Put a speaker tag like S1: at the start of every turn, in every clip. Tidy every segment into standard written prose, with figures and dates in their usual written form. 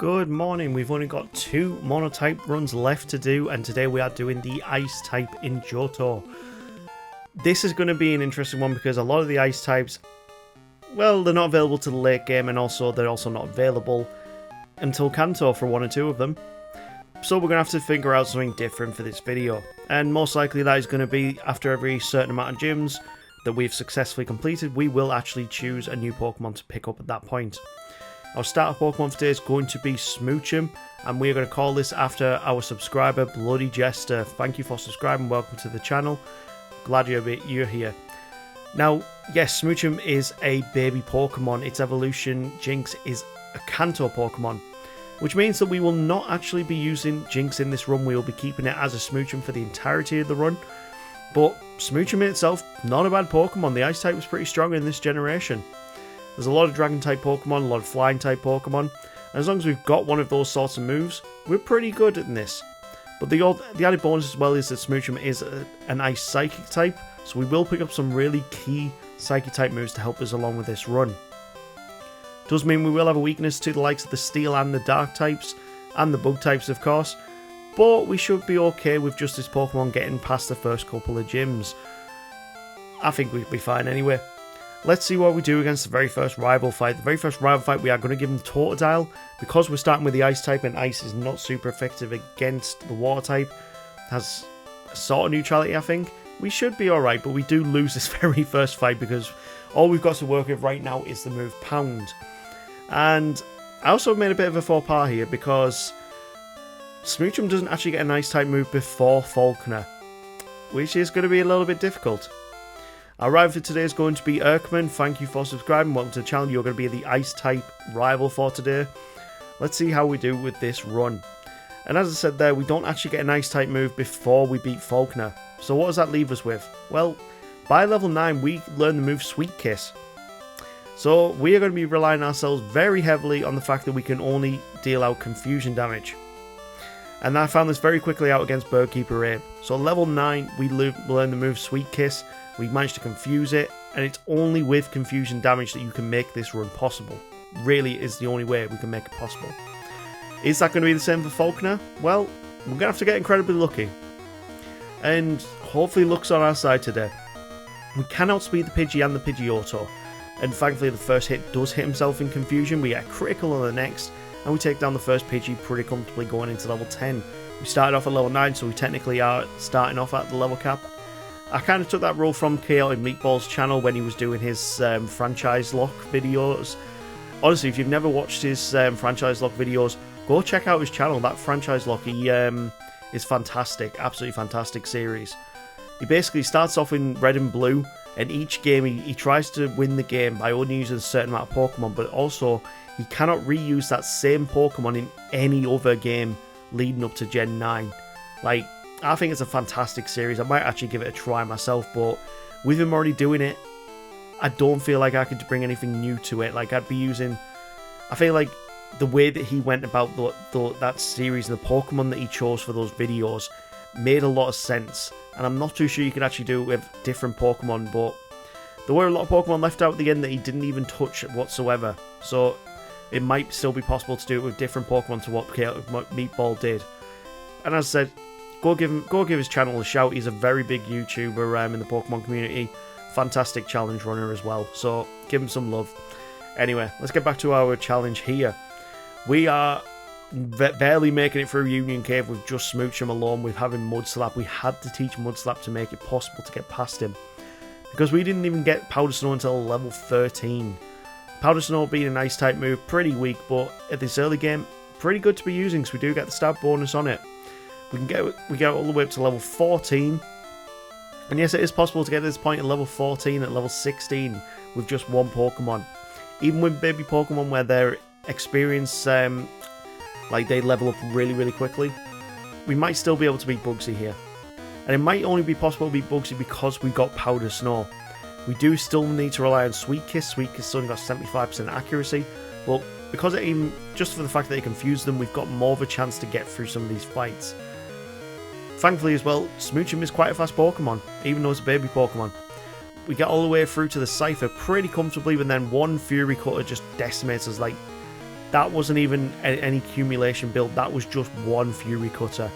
S1: Good morning, we've only got 2 monotype runs left to do, and today we are doing the ice type in Johto. This is going to be an interesting one because a lot of the ice types, well, they're not available to the late game, and also they're also not available until Kanto for 1 or 2 of them. So we're going to have to figure out something different for this video, and most likely that is going to be after every certain amount of gyms that we've successfully completed, we will actually choose a new Pokemon to pick up at that point. Our starter Pokemon for today is going to be Smoochum, and we are going to call this after our subscriber, Bloody Jester. Thank you for subscribing, welcome to the channel. Glad you're here. Now, yes, Smoochum is a baby Pokemon. Its evolution, Jinx, is a Kanto Pokemon, which means that we will not actually be using Jinx in this run. We will be keeping it as a Smoochum for the entirety of the run. But Smoochum in itself, not a bad Pokemon. The Ice type was pretty strong in this generation. There's a lot of Dragon type Pokemon, a lot of Flying type Pokemon, and as long as we've got one of those sorts of moves, we're pretty good in this. But the added bonus as well is that Smoochum is an Ice Psychic type, so we will pick up some really key Psychic type moves to help us along with this run. Does mean we will have a weakness to the likes of the Steel and the Dark types, and the Bug types of course, but we should be okay with just this Pokemon getting past the first couple of gyms. I think we'll be fine anyway. Let's see what we do against the very first rival fight. The very first rival fight, we are going to give him Totodile. Because we're starting with the Ice type, and Ice is not super effective against the Water type. Has a sort of neutrality, I think. We should be alright, but we do lose this very first fight because all we've got to work with right now is the move Pound. And I also made a bit of a faux pas here because Smoochum doesn't actually get an Ice type move before Falconer, which is going to be a little bit difficult. Our rival for today is going to be Erkman. Thank you for subscribing. Welcome to the channel. You're going to be the Ice type rival for today. Let's see how we do with this run. And as I said there, we don't actually get an Ice type move before we beat Falconer. So what does that leave us with? Well, by level 9, we learn the move Sweet Kiss. So we are going to be relying ourselves very heavily on the fact that we can only deal out confusion damage. And I found this very quickly out against Birdkeeper Abe. So level 9, we learn the move Sweet Kiss. We managed to confuse it, and it's only with confusion damage that you can make this run possible. Really is the only way we can make it possible. Is that going to be the same for Falconer? Well, we're going to have to get incredibly lucky. And hopefully luck's on our side today. We can outspeed the Pidgey and the Pidgeotto. And thankfully the first hit does hit himself in confusion. We get a critical on the next, and we take down the first Pidgey pretty comfortably going into level 10. We started off at level 9, so we technically are starting off at the level cap. I kind of took that role from Chaotic Meatball's channel when he was doing his franchise lock videos. Honestly, if you've never watched his franchise lock videos, go check out his channel. That franchise lock, he is fantastic, absolutely fantastic series. He basically starts off in red and blue, and each game he tries to win the game by only using a certain amount of Pokemon, but also he cannot reuse that same Pokemon in any other game leading up to Gen 9. Like, I think it's a fantastic series. I might actually give it a try myself, but with him already doing it, I don't feel like I could bring anything new to it. Like, I'd be using... I feel like the way that he went about that series and the Pokemon that he chose for those videos made a lot of sense. And I'm not too sure you can actually do it with different Pokemon, but there were a lot of Pokemon left out at the end that he didn't even touch whatsoever. So it might still be possible to do it with different Pokemon to what Meatball did. And as I said, go give his channel a shout. He's a very big YouTuber in the Pokemon community. Fantastic challenge runner as well. So give him some love. Anyway, let's get back to our challenge here. We are barely making it through Union Cave with just Smoochum alone. With having Mudslap, we had to teach Mudslap to make it possible to get past him. Because we didn't even get Powder Snow until level 13. Powder Snow being an Ice type move, pretty weak, but at this early game, pretty good to be using because we do get the stab bonus on it. We get all the way up to level 14. And yes, it is possible to get to this point at level 14, at level 16, with just one Pokemon. Even with baby Pokemon where their experience, like they level up really, really quickly, we might still be able to beat Bugsy here. And it might only be possible to beat Bugsy because we got Powder Snow. We do still need to rely on Sweet Kiss. Sweet Kiss only got 75% accuracy, but because it even, just for the fact that it confused them, we've got more of a chance to get through some of these fights. Thankfully as well, Smoochum is quite a fast Pokemon, even though it's a baby Pokemon. We get all the way through to the Cypher pretty comfortably, but then one Fury Cutter just decimates us. Like, that wasn't even any accumulation build, that was just one Fury Cutter.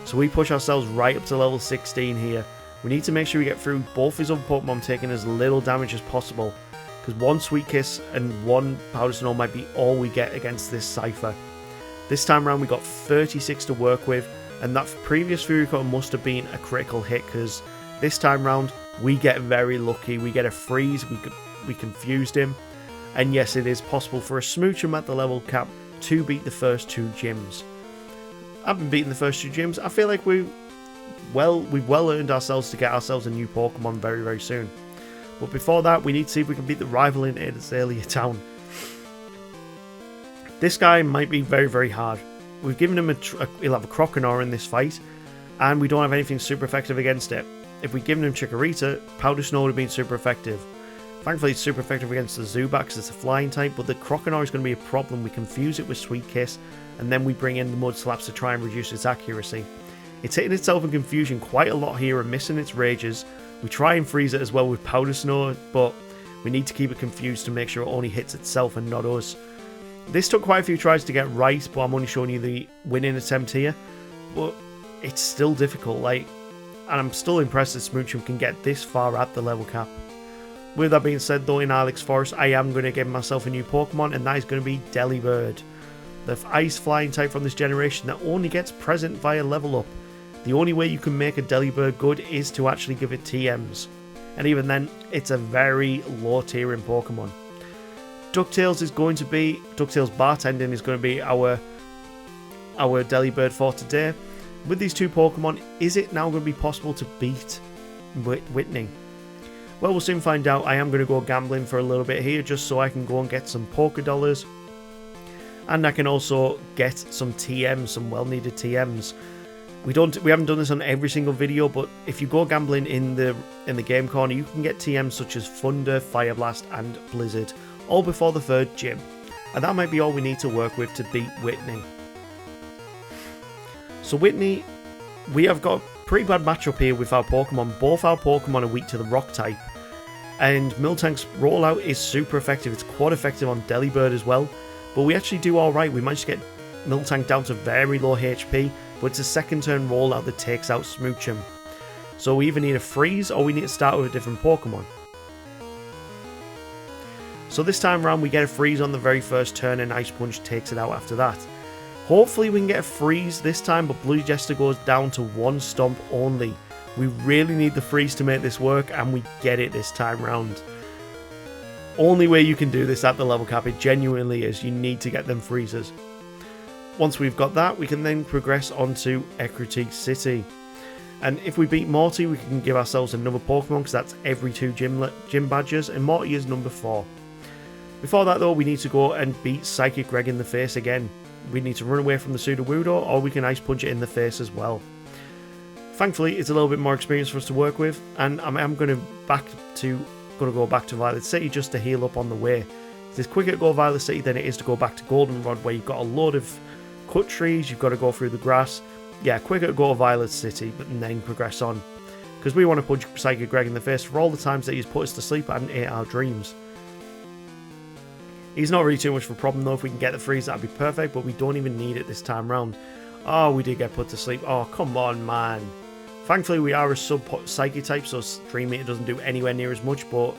S1: So we push ourselves right up to level 16 here. We need to make sure we get through both his other Pokemon taking as little damage as possible, because one Sweet Kiss and one Powder Snow might be all we get against this Cypher. This time around we got 36 to work with, and that previous Fury Cutter must have been a critical hit, because this time round we get very lucky. We get a freeze, we confused him, and yes, it is possible for a Smoochum at the level cap to beat the first two gyms. I've been beating the first two gyms. I feel like we've well earned ourselves to get ourselves a new Pokemon very, very soon. But before that, we need to see if we can beat the rival in Azalea Town. This guy might be very, very hard. We've given him he'll have a Croconaw in this fight, and we don't have anything super effective against it. If we'd given him Chikorita, Powder Snow would have been super effective. Thankfully, it's super effective against the Zubat because it's a flying type, but the Croconaw is going to be a problem. We confuse it with Sweet Kiss, and then we bring in the Mud Slaps to try and reduce its accuracy. It's hitting itself in confusion quite a lot here and missing its rages. We try and freeze it as well with Powder Snow, but we need to keep it confused to make sure it only hits itself and not us. This took quite a few tries to get right, but I'm only showing you the winning attempt here. But it's still difficult, and I'm still impressed that Smoochum can get this far at the level cap. With that being said though, in Ilex Forest, I am going to give myself a new Pokemon, and that is going to be Delibird. The ice flying type from this generation that only gets present via level up. The only way you can make a Delibird good is to actually give it TMs. And even then, it's a very low tier in Pokemon. DuckTales Bartending is going to be our Delibird for today. With these two Pokemon, is it now going to be possible to beat Whitney? Well, we'll soon find out. I am going to go gambling for a little bit here just so I can go and get some Poké Dollars. And I can also get some TMs, some well-needed TMs. We haven't done this on every single video, but if you go gambling in the game corner, you can get TMs such as Thunder, Fire Blast, and Blizzard, all before the third gym. And that might be all we need to work with to beat Whitney. So Whitney, we have got a pretty bad matchup here with our Pokemon. Both our Pokemon are weak to the Rock type. And Miltank's rollout is super effective. It's quite effective on Delibird as well. But we actually do alright. We managed to get Miltank down to very low HP. But it's a second turn rollout that takes out Smoochum. So we either need a freeze or we need to start with a different Pokemon. So this time around we get a freeze on the very first turn and Ice Punch takes it out after that. Hopefully we can get a freeze this time, but Blue Jester goes down to one stomp only. We really need the freeze to make this work, and we get it this time round. Only way you can do this at the level cap, it genuinely is. You need to get them freezes. Once we've got that, we can then progress on to Ecruteak City. And if we beat Morty, we can give ourselves another Pokemon, because that's every 2 gym badges, and Morty is number 4. Before that though, we need to go and beat Psychic Greg in the face again. We need to run away from the Sudowoodo, or we can Ice Punch it in the face as well. Thankfully, it's a little bit more experience for us to work with, and I'm going to go back to Violet City just to heal up on the way. It's quicker to go Violet City than it is to go back to Goldenrod, where you've got a load of cut trees, you've got to go through the grass. Yeah, quicker to go to Violet City, but then progress on. Because we want to punch Psychic Greg in the face for all the times that he's put us to sleep and ate our dreams. He's not really too much of a problem though. If we can get the freeze, that'd be perfect, but we don't even need it this time round. Oh, we did get put to sleep. Oh, come on, man. Thankfully, we are a sub-Psychic type, so Stream Meter doesn't do anywhere near as much, but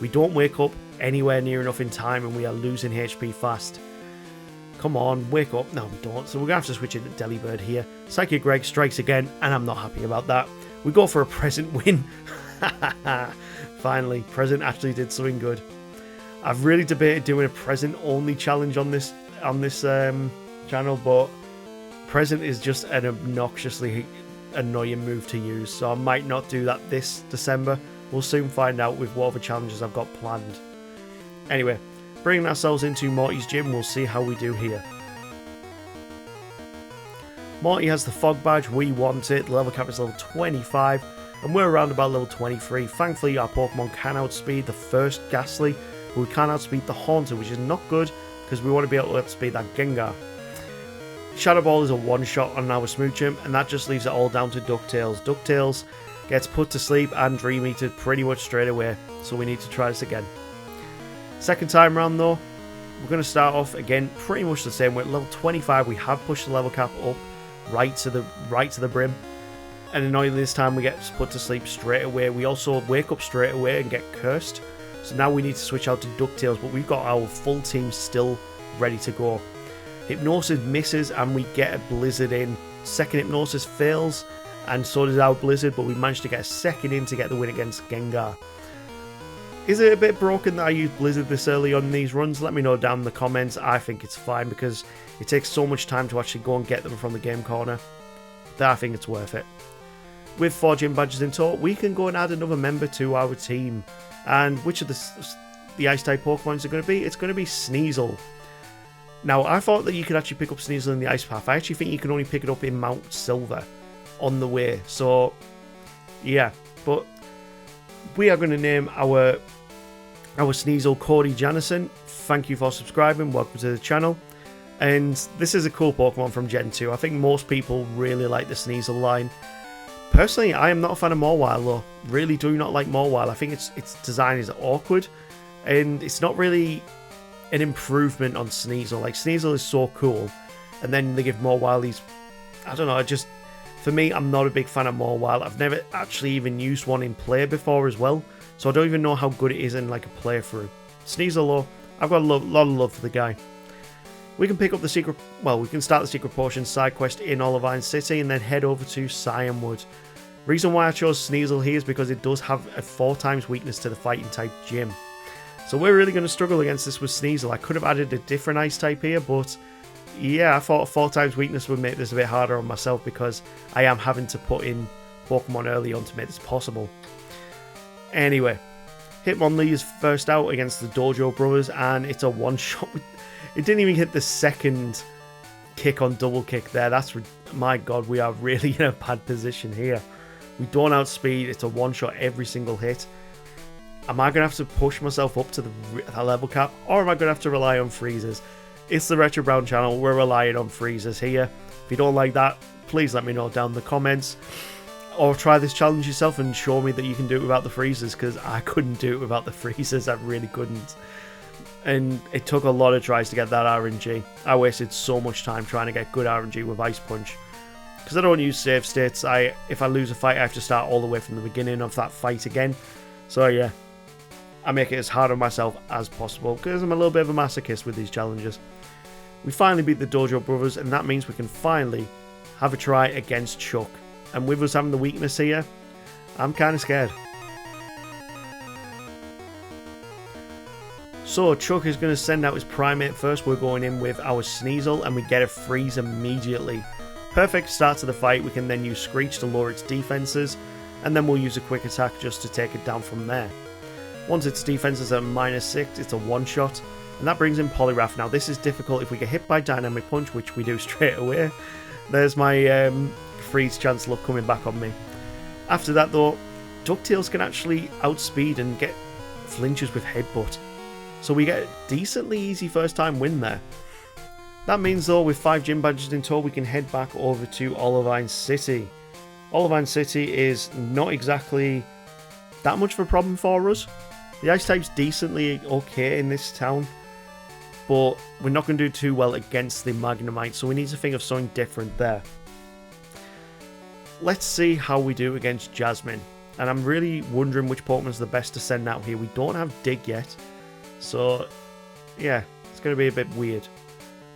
S1: we don't wake up anywhere near enough in time, and we are losing HP fast. Come on, wake up. No, we don't, so we're going to have to switch into Delibird here. Psychic Greg strikes again, and I'm not happy about that. We go for a present win. Finally, present actually did something good. I've really debated doing a present-only challenge on this channel, but present is just an obnoxiously annoying move to use, so I might not do that this December. We'll soon find out with what other challenges I've got planned. Anyway, bringing ourselves into Morty's gym, we'll see how we do here. Morty has the Fog Badge, we want it. The level cap is level 25, and we're around about level 23. Thankfully, our Pokemon can outspeed the first Ghastly, but we can't outspeed the Haunter, which is not good, because we want to be able to outspeed that Gengar. Shadow Ball is a one-shot on our Smoochum, and that just leaves it all down to DuckTales. DuckTales gets put to sleep and Dream Eated pretty much straight away, so we need to try this again. Second time round though, we're going to start off again pretty much the same way. At level 25, we have pushed the level cap up right to the brim. And annoyingly this time we get put to sleep straight away. We also wake up straight away and get cursed. So now we need to switch out to DuckTales, but we've got our full team still ready to go. Hypnosis misses and we get a Blizzard in. Second Hypnosis fails and so does our Blizzard, but we managed to get a second in to get the win against Gengar. Is it a bit broken that I use Blizzard this early on in these runs? Let me know down in the comments. I think it's fine because it takes so much time to actually go and get them from the game corner that I think it's worth it. With 4 gym badges in tow, we can go and add another member to our team. And which of the Ice-type Pokemon is it going to be? It's going to be Sneasel. Now, I thought that you could actually pick up Sneasel in the Ice Path. I actually think you can only pick it up in Mount Silver on the way. So, yeah. But we are going to name our Sneasel Cody Janison. Thank you for subscribing. Welcome to the channel. And this is a cool Pokemon from Gen 2. I think most people really like the Sneasel line. Personally, I am not a fan of Mawile though. Really do not like Mawile. I think its design is awkward. And it's not really an improvement on Sneasel. Like, Sneasel is so cool. And then they give Mawile these... I don't know, for me, I'm not a big fan of Mawile. I've never actually even used one in play before as well. So I don't even know how good it is in like a playthrough. Sneasel though, I've got a lot of love for the guy. We can pick up the secret... Well, we can start the Secret Potion side quest in Olivine City and then head over to Cianwood. Reason why I chose Sneasel here is because it does have a 4x weakness to the fighting type gym. So we're really going to struggle against this with Sneasel. I could have added a different ice type here, but yeah, I thought 4x weakness would make this a bit harder on myself because I am having to put in Pokemon early on to make this possible. Anyway, Hitmonlee is first out against the Dojo Brothers and it's a one-shot. It didn't even hit the second kick on double kick there. My god, we are really in a bad position here. We don't outspeed, it's a one-shot every single hit. Am I going to have to push myself up to the level cap, or am I going to have to rely on freezes? It's the Retrobrown channel, we're relying on freezes here. If you don't like that, please let me know down in the comments. Or try this challenge yourself and show me that you can do it without the freezes, because I couldn't do it without the freezes, I really couldn't. And it took a lot of tries to get that RNG. I wasted so much time trying to get good RNG with Ice Punch. Because I don't use save states, if I lose a fight I have to start all the way from the beginning of that fight again. So yeah, I make it as hard on myself as possible because I'm a little bit of a masochist with these challenges. We finally beat the Dojo Brothers and that means we can finally have a try against Chuck. And with us having the weakness here, I'm kind of scared. So Chuck is going to send out his Primate first. We're going in with our Sneasel and we get a freeze immediately. Perfect start to the fight. We can then use Screech to lower its defenses and then we'll use a quick attack just to take it down from there. Once its defenses are -6, it's a one-shot and that brings in Poliwrath. Now this is difficult if we get hit by Dynamic Punch, which we do straight away. There's my freeze Chancellor coming back on me. After that though, DuckTales can actually outspeed and get flinches with Headbutt. So we get a decently easy first time win there. That means though, with 5 gym badges in tow, we can head back over to Olivine City. Olivine City is not exactly that much of a problem for us. The ice type's decently okay in this town, but we're not going to do too well against the Magnemite, so we need to think of something different there. Let's see how we do against Jasmine. And I'm really wondering which Pokemon's the best to send out here. We don't have Dig yet, so yeah, it's going to be a bit weird.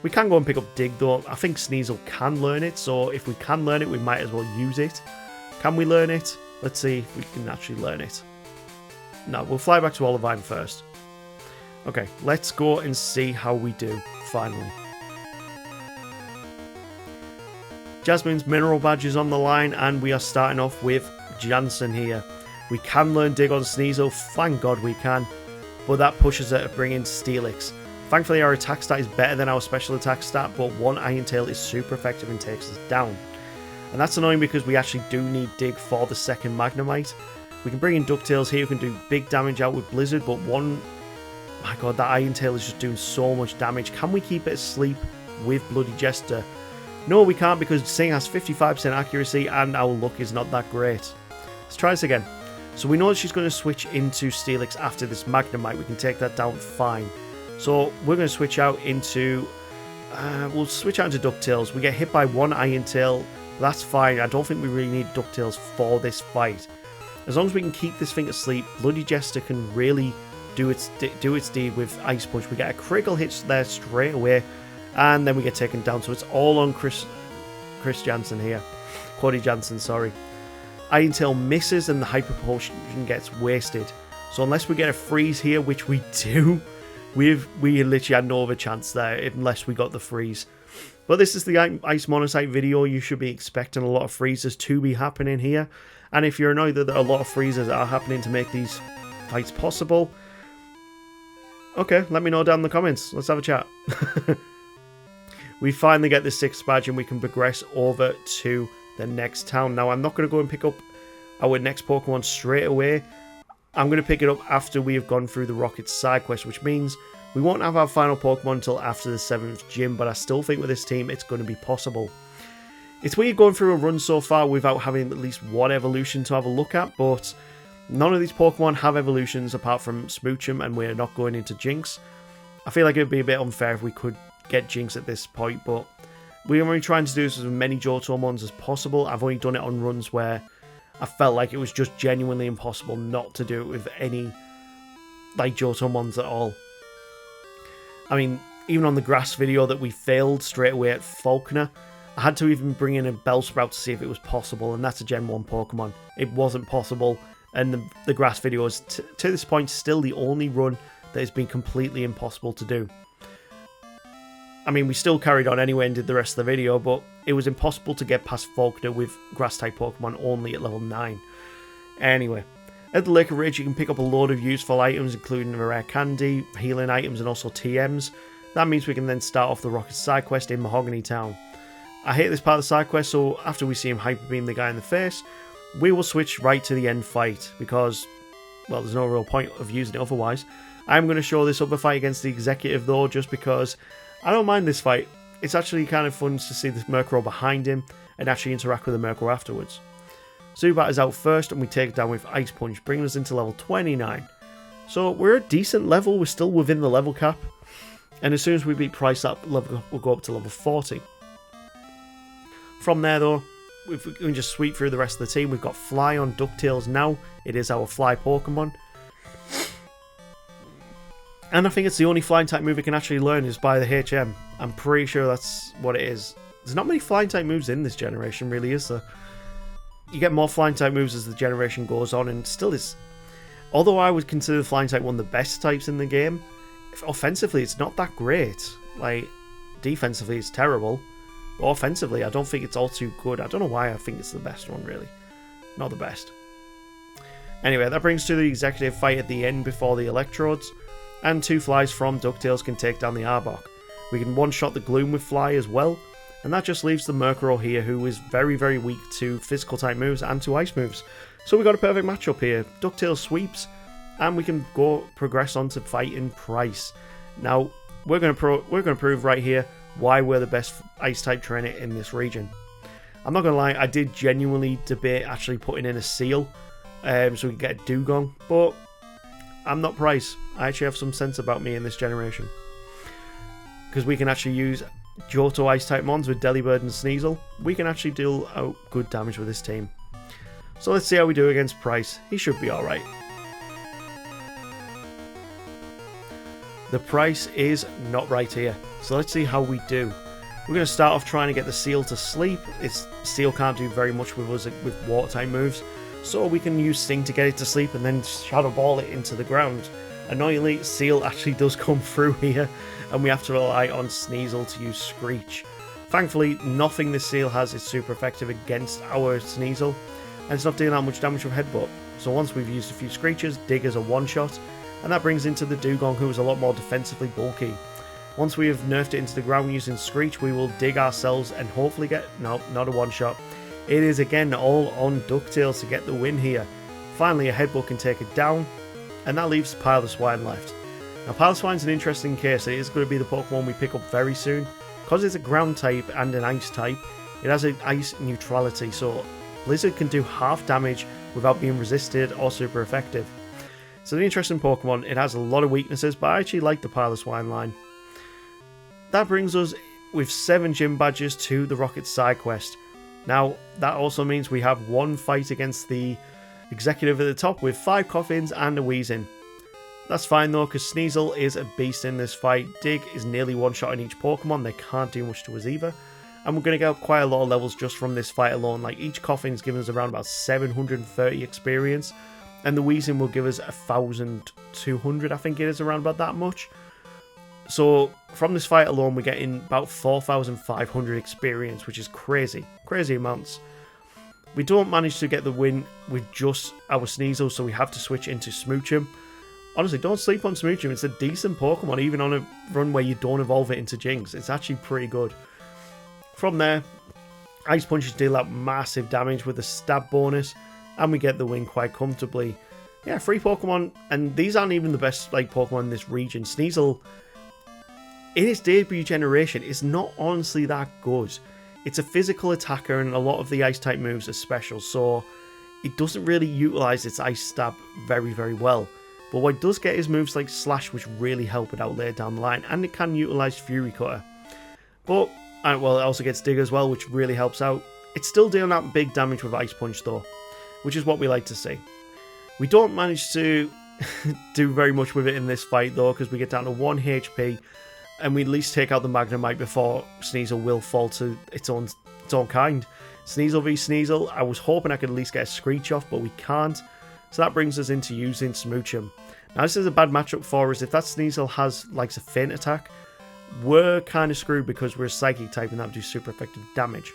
S1: We can go and pick up Dig though. I think Sneasel can learn it, so if we can learn it, we might as well use it. Can we learn it? Let's see if we can actually learn it. No, we'll fly back to Olivine first. Okay, let's go and see how we do, finally. Jasmine's Mineral Badge is on the line, and we are starting off with Jansen here. We can learn Dig on Sneasel, thank God we can, but that pushes her to bring in Steelix. Thankfully our attack stat is better than our special attack stat, but one Iron Tail is super effective and takes us down. And that's annoying because we actually do need Dig for the second Magnemite. We can bring in DuckTales here, who can do big damage out with Blizzard, but my god, that Iron Tail is just doing so much damage. Can we keep it asleep with Bloody Jester? No, we can't because Sing has 55% accuracy and our luck is not that great. Let's try this again. So we know that she's going to switch into Steelix after this Magnemite. We can take that down fine. So we're going to switch out into... we'll switch out into DuckTales. We get hit by one Iron Tail. That's fine. I don't think we really need DuckTales for this fight. As long as we can keep this thing asleep, Bloody Jester can really do its deed with Ice Punch. We get a critical hit there straight away, and then we get taken down. So it's all on Chris Jansen here. Cody Jansen, sorry. Iron Tail misses and the Hyper Potion gets wasted. So unless we get a freeze here, which we do, we literally had no other chance there unless we got the freeze. But this is the Ice Monotype video. You should be expecting a lot of freezes to be happening here. And if you're annoyed that a lot of freezes are happening to make these fights possible, okay, let me know down in the comments. Let's have a chat. We finally get the 6th badge and we can progress over to the next town. Now, I'm not going to go and pick up our next Pokemon straight away. I'm going to pick it up after we have gone through the Rocket side quest, which means we won't have our final Pokemon until after the 7th gym, but I still think with this team it's going to be possible. It's weird going through a run so far without having at least one evolution to have a look at, but none of these Pokemon have evolutions apart from Smoochum, and we're not going into Jinx. I feel like it would be a bit unfair if we could get Jinx at this point, but we're only trying to do this with as many Johtomons as possible. I've only done it on runs where I felt like it was just genuinely impossible not to do it with any like Johtomons at all. I mean, even on the grass video that we failed straight away at Falconer, I had to even bring in a Bellsprout to see if it was possible, and that's a Gen 1 Pokemon. It wasn't possible, and the grass video is, to this point, still the only run that has been completely impossible to do. I mean, we still carried on anyway and did the rest of the video, but it was impossible to get past Falconer with grass-type Pokemon only at level 9. Anyway, at the Lake of Rage, you can pick up a load of useful items, including a rare candy, healing items, and also TMs. That means we can then start off the Rocket side quest in Mahogany Town. I hate this part of the side quest, so after we see him Hyper Beam the guy in the face, we will switch right to the end fight, because, well, there's no real point of using it otherwise. I'm going to show this other fight against the Executive, though, just because I don't mind this fight. It's actually kind of fun to see the Murkrow behind him and actually interact with the Murkrow afterwards. Zubat is out first, and we take it down with Ice Punch, bringing us into level 29. So we're a decent level, we're still within the level cap, and as soon as we beat Price, that level will go up to level 40. From there, though, if we can just sweep through the rest of the team, we've got Fly on DuckTales now. It is our Fly Pokemon. And I think it's the only flying type move we can actually learn is by the HM. I'm pretty sure that's what it is. There's not many flying type moves in this generation, really, is there? You get more flying type moves as the generation goes on, and still is... Although I would consider the flying type one of the best types in the game, offensively it's not that great. Like, defensively it's terrible. But offensively, I don't think it's all too good. I don't know why I think it's the best one, really. Not the best. Anyway, that brings to the Executive fight at the end before the Electrodes. And 2 Flies from DuckTales can take down the Arbok. We can one-shot the Gloom with Fly as well. And that just leaves the Murkrow here, who is very, very weak to physical type moves and to ice moves. So we got a perfect matchup here. DuckTales sweeps, and we can progress on to fighting Price. Now, we're going to prove right here why we're the best Ice-type trainer in this region. I'm not going to lie, I did genuinely debate actually putting in a Seal, so we could get a Dugong, but I'm not Price. I actually have some sense about me in this generation. Because we can actually use Johto Ice-type mons with Delibird and Sneasel. We can actually deal out good damage with this team. So let's see how we do against Price. He should be alright. The Price is not right here. So let's see how we do. We're going to start off trying to get the Seal to sleep. Seal can't do very much with us with water type moves. So we can use Sting to get it to sleep and then Shadow Ball it into the ground. Annoyingly, Seal actually does come through here, and we have to rely on Sneasel to use Screech. Thankfully, nothing this Seal has is super effective against our Sneasel, and it's not doing that much damage with Headbutt. So once we've used a few Screeches, Dig is a one-shot, and that brings into the Dugong, who is a lot more defensively bulky. Once we have nerfed it into the ground using Screech, we will Dig ourselves and hopefully get... Nope, not a one-shot. It is again all on DuckTales to get the win here. Finally, a Headbutt can take it down, and that leaves Pile the Swine left. Now, Pile the Swine's an interesting case. It is going to be the Pokemon we pick up very soon. Because it's a ground type and an ice type, it has an ice neutrality, so Blizzard can do half damage without being resisted or super effective. It's an interesting Pokemon. It has a lot of weaknesses, but I actually like the Piloswine line. That brings us with 7 gym badges to the Rocket side quest. Now, that also means we have 1 fight against the executive at the top with 5 Coffins and a Weezing. That's fine though, because Sneasel is a beast in this fight. Dig is nearly one-shot on each Pokemon. They can't do much to us either. And we're going to get quite a lot of levels just from this fight alone. Like, each Coffin's giving us around about 730 experience. And the Weezing will give us 1,200, I think it is, around about that much. So, from this fight alone, we're getting about 4,500 experience, which is crazy. Crazy amounts. We don't manage to get the win with just our Sneasel, so we have to switch into Smoochum. Honestly, don't sleep on Smoochum. It's a decent Pokemon, even on a run where you don't evolve it into Jinx. It's actually pretty good. From there, Ice Punches deal out massive damage with a stab bonus, and we get the win quite comfortably. Yeah, 3 Pokemon, and these aren't even the best like Pokemon in this region. Sneasel, in its debut generation, is not honestly that good. It's a physical attacker, and a lot of the Ice-type moves are special, so it doesn't really utilise its Ice Stab very, very well. But what it does get is moves like Slash, which really help it out later down the line, and it can utilise Fury Cutter. But, well, it also gets Dig as well, which really helps out. It's still dealing out big damage with Ice Punch though, which is what we like to see. We don't manage to do very much with it in this fight though, because we get down to 1 HP, and we at least take out the Magnemite before Sneasel will fall to its own kind. Sneasel v Sneasel, I was hoping I could at least get a Screech off, but we can't. So that brings us into using Smoochum. Now this is a bad matchup for us. If that Sneasel has like a Feint attack, we're kind of screwed because we're a Psychic type and that would do super effective damage.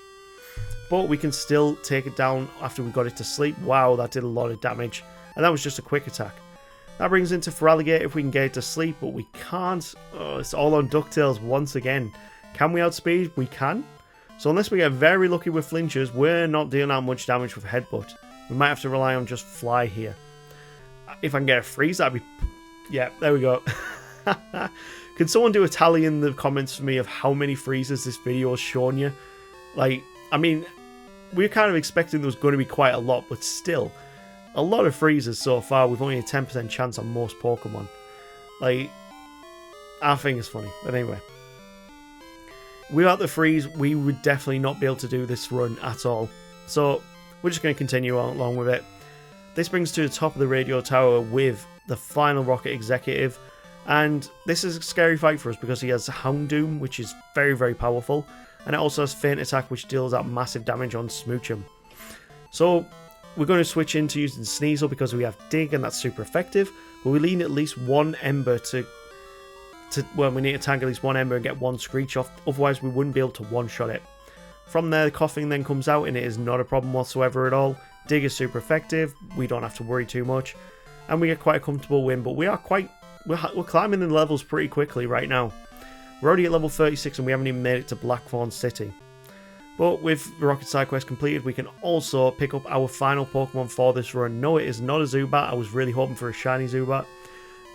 S1: But we can still take it down after we got it to sleep. Wow, that did a lot of damage. And that was just a quick attack. That brings into Feraligatr if we can get it to sleep, but we can't. Oh, it's all on DuckTales once again. Can we outspeed? We can. So unless we get very lucky with flinches, we're not dealing out much damage with Headbutt. We might have to rely on just Fly here. If I can get a freeze, that'd be... Yeah, there we go. Can someone do a tally in the comments for me of how many freezes this video has shown you? Like, I mean, we were kind of expecting there was going to be quite a lot, but still, a lot of freezes so far with only a 10% chance on most Pokemon. Like, I think it's funny. But anyway. Without the freeze, we would definitely not be able to do this run at all. So, we're just going to continue on along with it. This brings to the top of the radio tower with the final Rocket Executive. And this is a scary fight for us because he has Houndoom, which is very, very powerful. And it also has Feint Attack, which deals out massive damage on Smoochum. So, we're going to switch into using Sneasel because we have Dig and that's super effective. But we need at least 1 Ember well, we need to tank at least 1 Ember and get 1 Screech off. Otherwise, we wouldn't be able to one-shot it. From there, the Coughing then comes out and it is not a problem whatsoever at all. Dig is super effective. We don't have to worry too much. And we get quite a comfortable win. But we are we're climbing in the levels pretty quickly right now. We're already at level 36 and we haven't even made it to Blackthorn City. But with the Rocket side quest completed, we can also pick up our final Pokemon for this run. No, it is not a Zubat. I was really hoping for a shiny Zubat.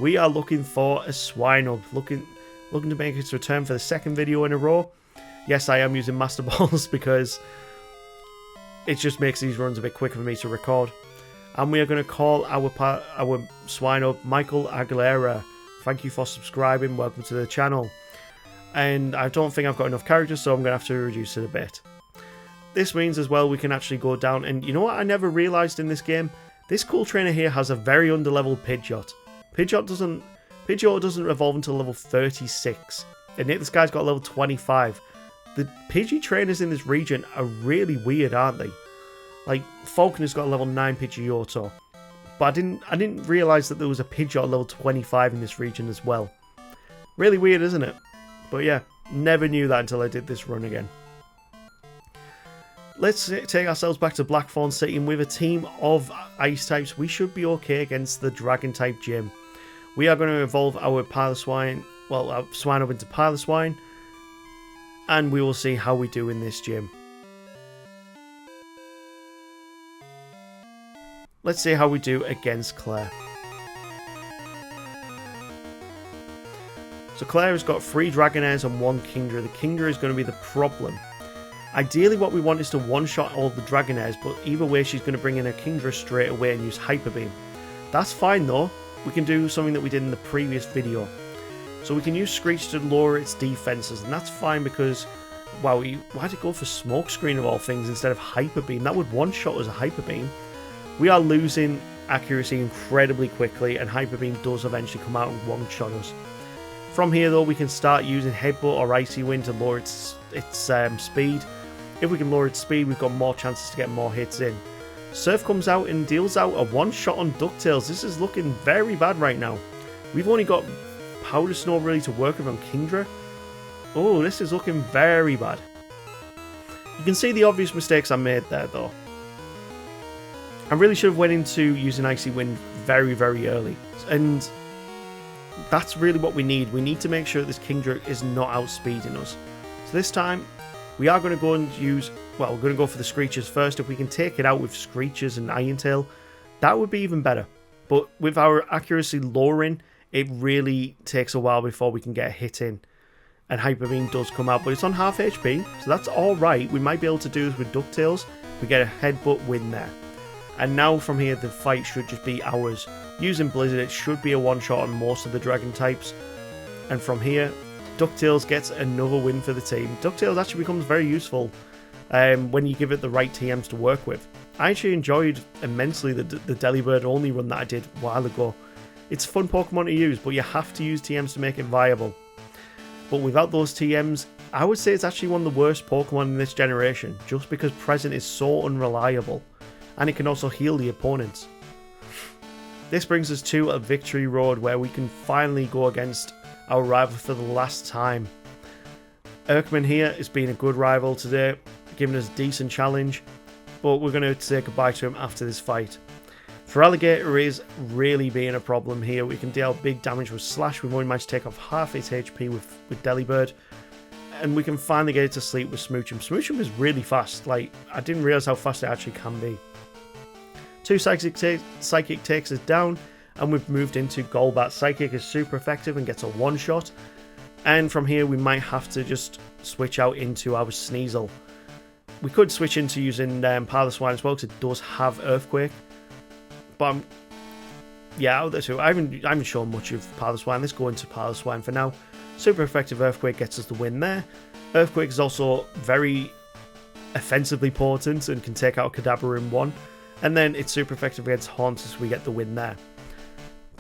S1: We are looking for a Swinub. Looking to make its return for the 2nd video in a row. Yes, I am using Master Balls because it just makes these runs a bit quicker for me to record. And we are going to call our Swinub Michael Aguilera. Thank you for subscribing. Welcome to the channel. And I don't think I've got enough characters, so I'm going to have to reduce it a bit. This means as well we can actually go down. And you know what I never realised in this game? This cool trainer here has a very underleveled Pidgeot. Pidgeot doesn't evolve until level 36. And yet this guy's got level 25. The Pidgey trainers in this region are really weird, aren't they? Like, Falconer's got a level 9 Pidgeotto. But I didn't realise that there was a Pidgeot level 25 in this region as well. Really weird, isn't it? But yeah, never knew that until I did this run again. Let's take ourselves back to Blackthorn City, and with a team of Ice types, we should be okay against the Dragon type gym. We are going to evolve our Piloswine, well, our Swinub into Piloswine, and we will see how we do in this gym. Let's see how we do against Clair. So Clair has got 3 Dragonairs and 1 Kingdra. The Kingdra is going to be the problem. Ideally what we want is to one-shot all the Dragonairs, but either way she's going to bring in a Kingdra straight away and use Hyper Beam. That's fine though, we can do something that we did in the previous video. So we can use Screech to lower its defenses, and that's fine because, wow, why did it go for Smoke Screen of all things instead of Hyper Beam? That would one-shot as a Hyper Beam. We are losing accuracy incredibly quickly, and Hyper Beam does eventually come out and one-shot us. From here though, we can start using Headbutt or Icy Wind to lower its speed. If we can lower its speed, we've got more chances to get more hits in. Surf comes out and deals out a one-shot on DuckTales. This is looking very bad right now. We've only got Powder Snow really to work with on Kingdra. Oh, this is looking very bad. You can see the obvious mistakes I made there though. I really should have went into using Icy Wind very, very early. And that's really what we need. We need to make sure this Kingdra is not outspeeding us. So this time, we are going to go and use, well, we're going to go for the Screeches first. If we can take it out with Screeches and Iron Tail, that would be even better. But with our accuracy lowering, it really takes a while before we can get a hit in. And Hyper Beam does come out, but it's on half HP, so that's alright. We might be able to do this with DuckTales. We get a Headbutt win there. And now from here, the fight should just be ours. Using Blizzard, it should be a one-shot on most of the Dragon types. And from here, DuckTales gets another win for the team. DuckTales actually becomes very useful when you give it the right TMs to work with. I actually enjoyed immensely the Delibird only run that I did a while ago. It's a fun Pokemon to use, but you have to use TMs to make it viable. But without those TMs, I would say it's actually one of the worst Pokemon in this generation, just because Present is so unreliable, and it can also heal the opponents. This brings us to a victory road where we can finally go against our rival for the last time. Erkman here has been a good rival today, giving us a decent challenge, but we're going to say goodbye to him after this fight. Feraligatr is really being a problem here. We can deal big damage with Slash. We've only managed to take off half its HP with Delibird, and we can finally get it to sleep with Smoochum. Smoochum is really fast. Like, I didn't realise how fast it actually can be. 2 Psychic takes us down, and we've moved into Golbat. Psychic is super effective and gets a one-shot. And from here, we might have to just switch out into our Sneasel. We could switch into using Piloswine as well, because it does have Earthquake. But yeah, out of the two, I haven't shown much of Piloswine. Let's go into Piloswine for now. Super effective Earthquake gets us the win there. Earthquake is also very offensively potent and can take out Kadabra in one. And then it's super effective against Haunter, so we get the win there.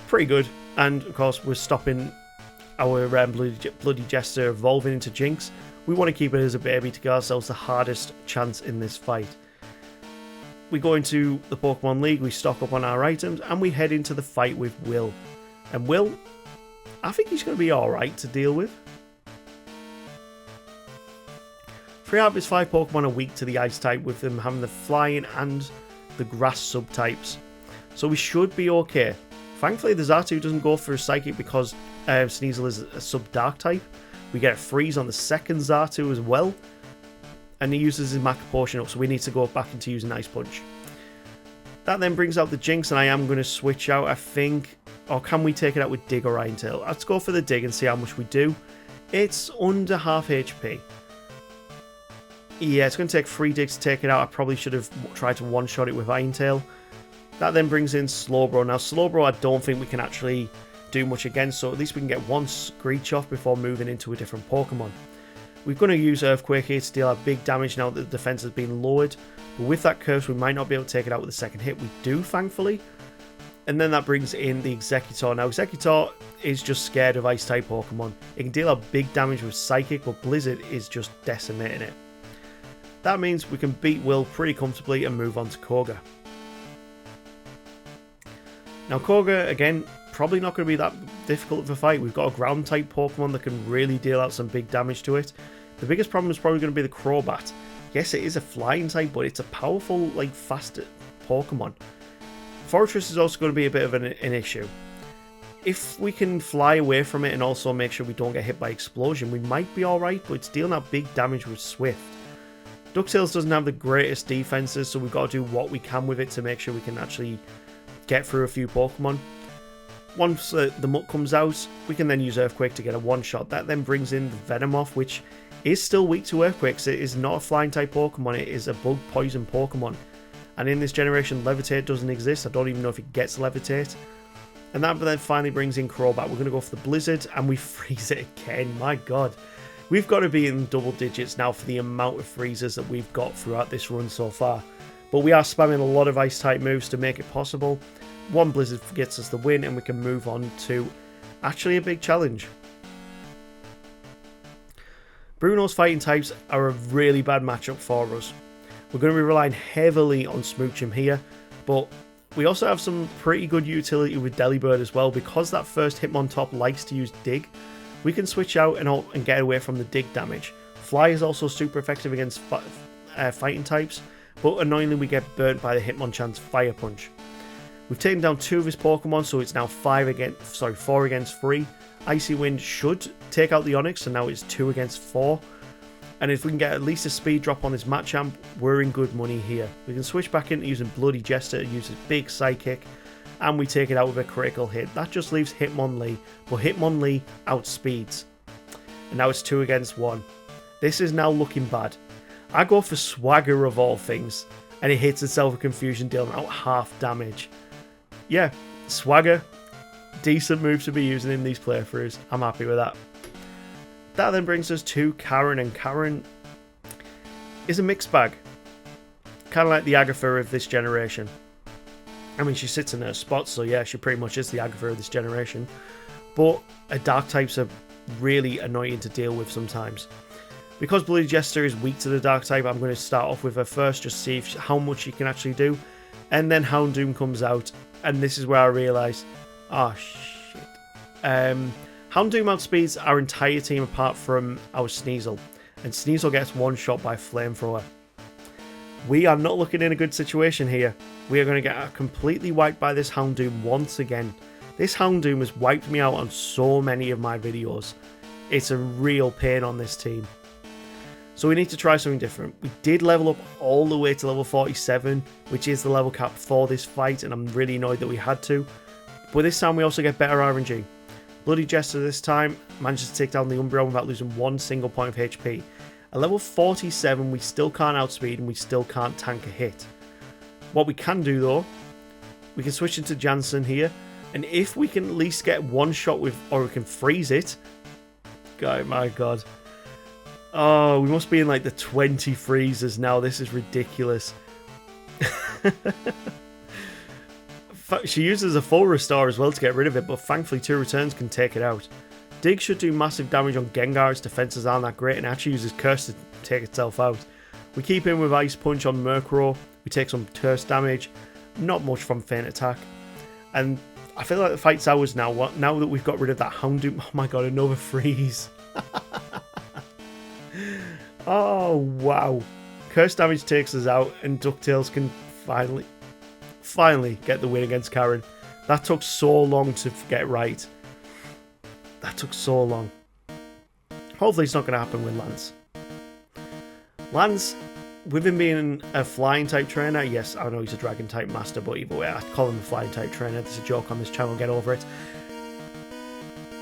S1: Pretty good. And of course, we're stopping our Bloody Jester evolving into Jinx. We want to keep it as a baby to give ourselves the hardest chance in this fight. We go into the Pokemon League, we stock up on our items, and we head into the fight with Will. And Will, I think he's going to be alright to deal with. 3 out of his 5 Pokemon are weak to the Ice type, with them having the Flying and the Grass subtypes. So we should be okay. Thankfully, the Xatu doesn't go for a Psychic because Sneasel is a sub-Dark type. We get a Freeze on the second Xatu as well. And he uses his Maka Potion up, so we need to go back into using Ice Punch. That then brings out the Jinx, and I am going to switch out, I think. Or can we take it out with Dig or Iron Tail? Let's go for the Dig and see how much we do. It's under half HP. Yeah, it's going to take 3 Digs to take it out. I probably should have tried to one-shot it with Iron Tail. That then brings in Slowbro. Now, Slowbro I don't think we can actually do much against, so at least we can get one Screech off before moving into a different Pokemon. We're going to use Earthquake here to deal out big damage now that the defense has been lowered. But with that curse, we might not be able to take it out with the second hit. We do, thankfully. And then that brings in the Exeggutor. Now, Exeggutor is just scared of Ice-type Pokemon. It can deal out big damage with Psychic, but Blizzard is just decimating it. That means we can beat Will pretty comfortably and move on to Koga. Now, Koga, again, probably not going to be that difficult of a fight. We've got a Ground-type Pokemon that can really deal out some big damage to it. The biggest problem is probably going to be the Crobat. Yes, it is a flying type, but it's a powerful, like, fast Pokemon. Fortress is also going to be a bit of an issue. If we can fly away from it and also make sure we don't get hit by Explosion, we might be alright, but it's dealing out big damage with Swift. DuckTales doesn't have the greatest defenses, so we've got to do what we can with it to make sure we can actually get through a few Pokemon. Once the Muck comes out, we can then use Earthquake to get a one-shot. That then brings in the Venomoth, which is still weak to Earthquakes. It is not a flying type Pokemon, it is a bug poison Pokemon. And in this generation, Levitate doesn't exist. I don't even know if it gets Levitate. And that then finally brings in Crobat. We're going to go for the Blizzard, and we freeze it again. My god. We've got to be in double digits now for the amount of freezes that we've got throughout this run so far. But we are spamming a lot of Ice-type moves to make it possible. One Blizzard gets us the win, and we can move on to actually a big challenge. Bruno's fighting types are a really bad matchup for us. We're going to be relying heavily on Smoochum here, but we also have some pretty good utility with Delibird as well. Because that first Hitmontop likes to use Dig, we can switch out and get away from the Dig damage. Fly is also super effective against fighting types, but annoyingly we get burnt by the Hitmonchan's Fire Punch. We've taken down 2 of his Pokemon, so it's now 4 against 3. Icy Wind should take out the Onix, so now it's 2 against 4. And if we can get at least a speed drop on this Machamp, we're in good money here. We can switch back into using Bloody Jester, use his big Psychic, and we take it out with a critical hit. That just leaves Hitmonlee, but Hitmonlee outspeeds. And now it's 2 against 1. This is now looking bad. I go for Swagger of all things, and it hits itself with Confusion, dealing out half damage. Yeah, Swagger, decent move to be using in these playthroughs. I'm happy with that. That then brings us to Karen, and Karen is a mixed bag. Kind of like the Agatha of this generation. I mean, she sits in her spot, so yeah, she pretty much is the Agatha of this generation. But her Dark types are really annoying to deal with sometimes. Because Bloody Jester is weak to the Dark type, I'm going to start off with her first, just see how much she can actually do. And then Houndoom comes out, and this is where I realise, oh shit. Houndoom outspeeds our entire team apart from our Sneasel, and Sneasel gets one shot by Flamethrower. We are not looking in a good situation here. We are going to get completely wiped by this Houndoom once again. This Houndoom has wiped me out on so many of my videos. It's a real pain on this team. So we need to try something different. We did level up all the way to level 47, which is the level cap for this fight, and I'm really annoyed that we had to. But this time we also get better RNG. Bloody Jester this time manages to take down the Umbreon without losing one single point of HP. At level 47 we still can't outspeed and we still can't tank a hit. What we can do though, we can switch into Jansen here, and if we can at least get one shot with, or we can freeze it. God, my god. Oh, we must be in like the 20 freezes now. This is ridiculous. She uses a full restore as well to get rid of it, but thankfully 2 returns can take it out. Dig should do massive damage on Gengar. Its defenses aren't that great, and actually uses Curse to take itself out. We keep in with Ice Punch on Murkrow. We take some Curse damage, not much from Feint Attack. And I feel like the fight's ours now. Now that we've got rid of that Houndoom. Oh my god, another freeze. Oh, wow. Curse damage takes us out, and DuckTales can finally get the win against Karen. That took so long to get right. That took so long. Hopefully it's not going to happen with Lance. Lance, with him being a flying type trainer, yes, I know he's a dragon type master, but either way, I call him a flying type trainer. There's a joke on this channel, get over it.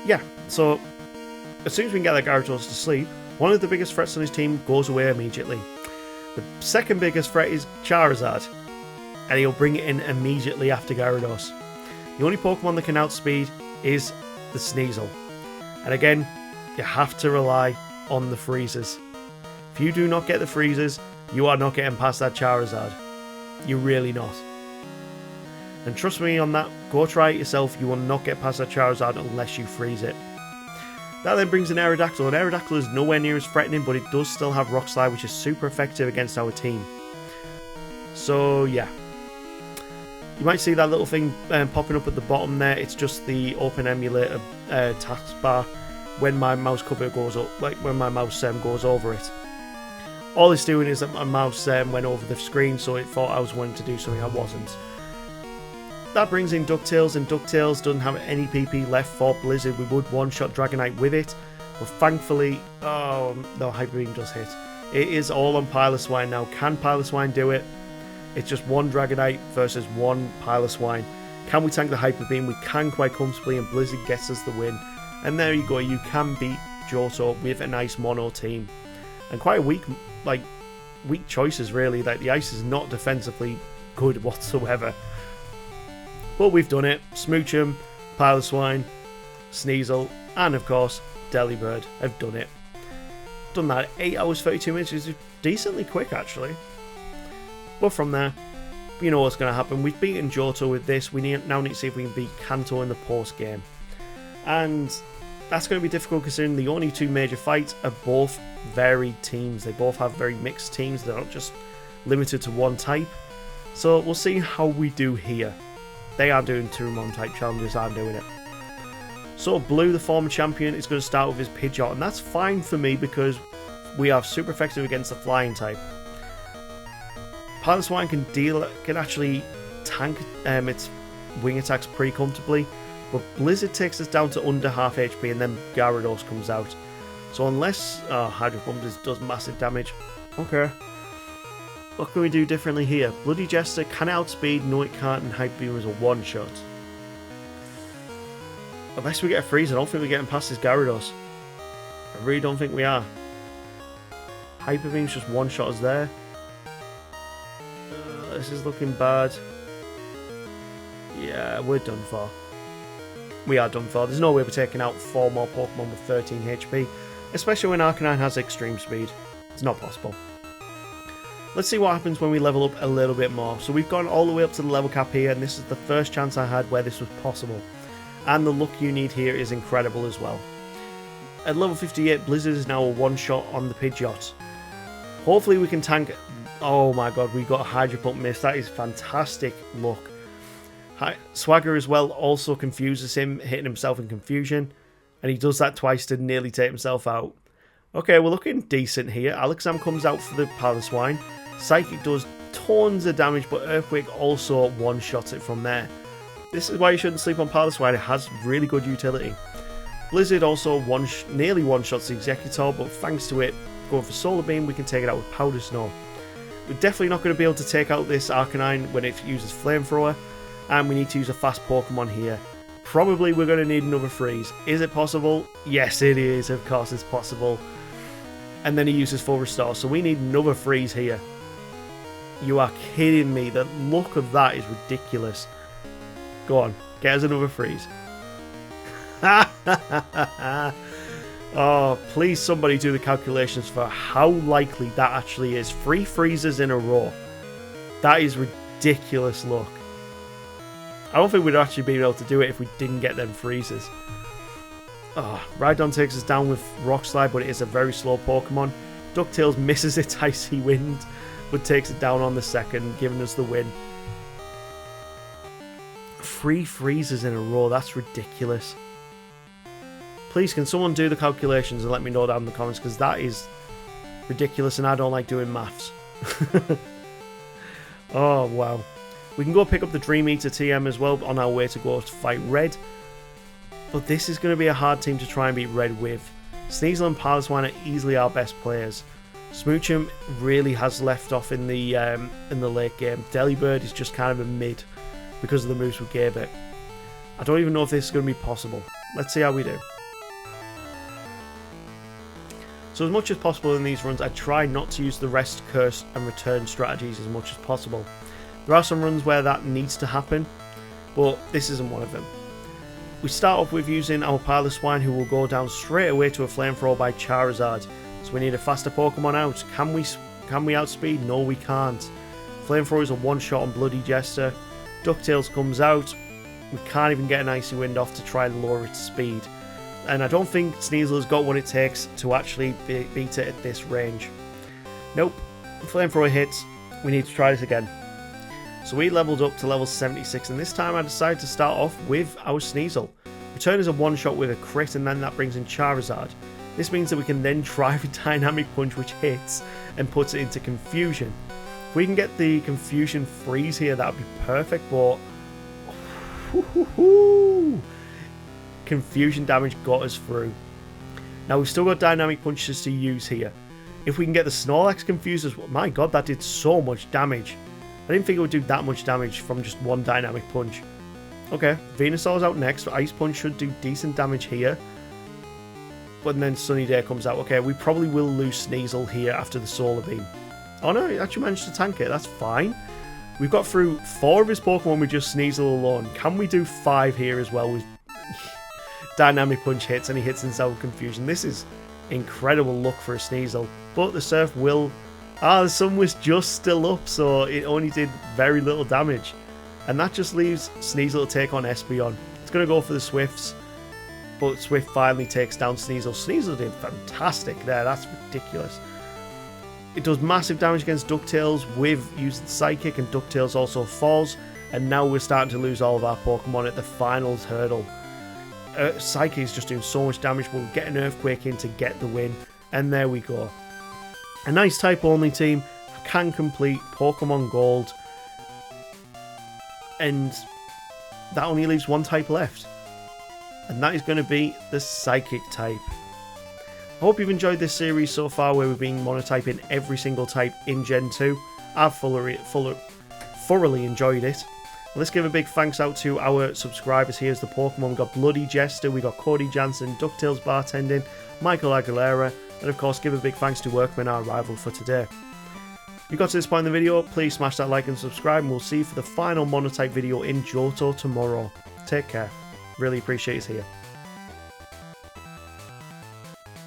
S1: Yeah, so as soon as we can get that Gyarados to sleep, one of the biggest threats on his team goes away immediately. The second biggest threat is Charizard, and he'll bring it in immediately after Gyarados. The only Pokemon that can outspeed is the Sneasel. And again, you have to rely on the freezes. If you do not get the freezes, you are not getting past that Charizard. You're really not. And trust me on that, go try it yourself, you will not get past that Charizard unless you freeze it. That then brings in Aerodactyl, and Aerodactyl is nowhere near as threatening, but it does still have Rock Slide, which is super effective against our team. So yeah. You might see that little thing popping up at the bottom there. It's just the Open Emulator taskbar when my mouse cover goes up, like when my mouse goes over it. All it's doing is that my mouse went over the screen, so it thought I was wanting to do something I wasn't. That brings in DuckTales, and DuckTales doesn't have any PP left for Blizzard. We would one-shot Dragonite with it, but thankfully, oh no, Hyper Beam does hit. It is all on Piloswine now. Can Piloswine do it? It's just one Dragonite versus one Piloswine. Can we tank the Hyper Beam? We can quite comfortably, and Blizzard gets us the win. And there you go, you can beat Johto with a nice mono team. And quite a weak choices really. Like the ice is not defensively good whatsoever. But we've done it. Smoochum, Pile of Swine, Sneasel, and of course, Delibird have done it. Done that 8 hours 32 minutes, which is decently quick actually. But from there, you know what's going to happen. We've beaten Johto with this. We now need to see if we can beat Kanto in the post game. And that's going to be difficult considering the only 2 major fights are both varied teams. They both have very mixed teams. They're not just limited to one type. So we'll see how we do here. They are doing 2 monotype challenges. I'm doing it. So Blue, the former champion, is going to start with his Pidgeot. And that's fine for me because we are super effective against the flying type. Pile of Swine can actually tank its wing attacks pretty comfortably, but Blizzard takes us down to under half HP and then Gyarados comes out. So unless Hydro Pump does massive damage, okay. What can we do differently here? Bloody Jester, can it outspeed? No it can't, and Hyper Beam is a one-shot. Unless we get a freeze, I don't think we're getting past this Gyarados. I really don't think we are. Hyper Beam's just one-shot us there. This is looking bad. Yeah, we're done for. We are done for. There's no way we're taking out 4 more Pokemon with 13 HP, especially when Arcanine has extreme speed. It's not possible. Let's see what happens when we level up a little bit more. So we've gone all the way up to the level cap here, and this is the first chance I had where this was possible. And the luck you need here is incredible as well. At level 58, Blizzard is now a one-shot on the Pidgeot. Hopefully we can tank. Oh my god, we got a Hydro Pump miss. That is fantastic luck. Swagger as well also confuses him, hitting himself in confusion. And he does that twice to nearly take himself out. Okay, we're looking decent here. Alexam comes out for the Pile of Swine. Psychic does tons of damage, but Earthquake also one-shots it from there. This is why you shouldn't sleep on Pile of Swine. It has really good utility. Blizzard also nearly one-shots the Executor, but thanks to it going for Solar Beam, we can take it out with Powder Snow. We're definitely not going to be able to take out this Arcanine when it uses Flamethrower, and we need to use a fast Pokemon here. Probably we're going to need another freeze. Is it possible? Yes, it is. Of course it's possible. And then he uses Full Restore, so we need another freeze here. You are kidding me. The luck of that is ridiculous. Go on, get us another freeze. Oh, please somebody do the calculations for how likely that actually is. 3 freezes in a row. That is ridiculous luck. I don't think we'd actually be able to do it if we didn't get them freezes. Oh, Rhydon takes us down with Rock Slide, but it is a very slow Pokemon. DuckTales misses its Icy Wind, but takes it down on the second, giving us the win. 3 freezes in a row, that's ridiculous. Please, can someone do the calculations and let me know down in the comments, because that is ridiculous and I don't like doing maths. Oh, wow. We can go pick up the Dream Eater TM as well on our way to go to fight Red. But this is going to be a hard team to try and beat Red with. Sneasel and Pile of Swine are easily our best players. Smoochum really has left off in the late game. Delibird is just kind of a mid because of the moves we gave it. I don't even know if this is going to be possible. Let's see how we do. So as much as possible in these runs, I try not to use the rest, curse and return strategies as much as possible. There are some runs where that needs to happen, but this isn't one of them. We start off with using our Pile of Swine, who will go down straight away to a Flamethrower by Charizard. So we need a faster Pokemon out. Can we outspeed? No, we can't. Flamethrower is a one-shot on Bloody Jester. DuckTales comes out. We can't even get an Icy Wind off to try and lower its speed. And I don't think Sneasel has got what it takes to actually beat it at this range. Nope. Flamethrower hits. We need to try this again. So we leveled up to level 76, and this time I decided to start off with our Sneasel. Return is a one-shot with a crit, and then that brings in Charizard. This means that we can then drive a Dynamic Punch which hits and puts it into Confusion. If we can get the Confusion freeze here, that would be perfect, but Confusion damage got us through. Now we've still got Dynamic Punches to use here. If we can get the Snorlax confused as well, my god, that did so much damage. I didn't think it would do that much damage from just one Dynamic Punch. Okay, Venusaur's out next. Ice Punch should do decent damage here. But then Sunny Day comes out. Okay, we probably will lose Sneasel here after the Solar Beam. Oh no, he actually managed to tank it. That's fine. We've got through 4 of his Pokemon with just Sneasel alone. Can we do 5 here as well with Dynamic Punch hits and he hits Insult with Confusion. This is incredible luck for a Sneasel. But the Surf will... the sun was just still up, so it only did very little damage. And that just leaves Sneasel to take on Espeon. It's going to go for the Swifts, but Swift finally takes down Sneasel. Sneasel did fantastic there, that's ridiculous. It does massive damage against DuckTales with using Psychic, and DuckTales also falls. And now we're starting to lose all of our Pokemon at the finals hurdle. Psychic is just doing so much damage, but we'll get an Earthquake in to get the win. And there we go. A nice type only team can complete Pokemon Gold. And that only leaves one type left. And that is going to be the Psychic type. I hope you've enjoyed this series so far where we've been monotyping every single type in Gen 2. I've thoroughly enjoyed it. Let's give a big thanks out to our subscribers. Here's the Pokemon. We've got Bloody Jester, we got Cody Jansen, DuckTales Bartending, Michael Aguilera, and of course give a big thanks to Workman, our rival for today. If you got to this point in the video, please smash that like and subscribe, and we'll see you for the final monotype video in Johto tomorrow. Take care. Really appreciate it here.